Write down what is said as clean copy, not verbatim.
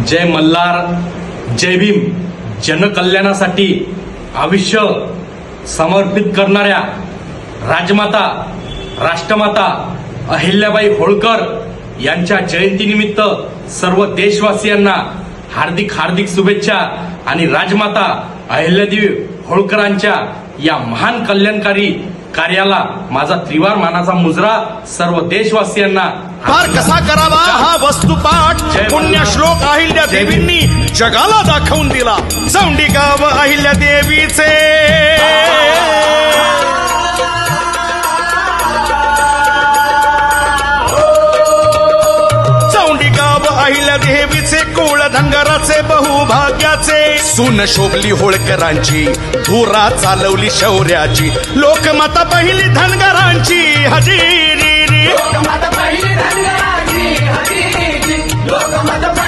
जय मल्हार, जय भीम. जनकल्याणासाठी आयुष्य समर्पित करणाऱ्या राजमाता, राष्ट्रमाता अहिल्याबाई होळकर यांच्या जयंतीनिमित्त सर्व देशवासियांना हार्दिक हार्दिक शुभेच्छा. आणि राजमाता अहिल्यादेवी होळकरांच्या या महान कल्याणकारी कार्याला माझा त्रिवार मानाचा मुजरा. सर्व देशवासियांना पार कसा करावा हा वस्तुपाठ पुण्यश्लोक अहिल्या देवींनी जगाला दाखवून दिला. चौंडिका व अहिल्या देवीचे अहिल्या देवीचे कुळ धनगराचे बहुभाग्याचे सून शोभली होळकरांची, धुरा चालवली शौर्याची. लोकमाता पहिली धनगरांची हजेरी. लोकमाता पहिली धनगरांची हजेरी. लोकमाता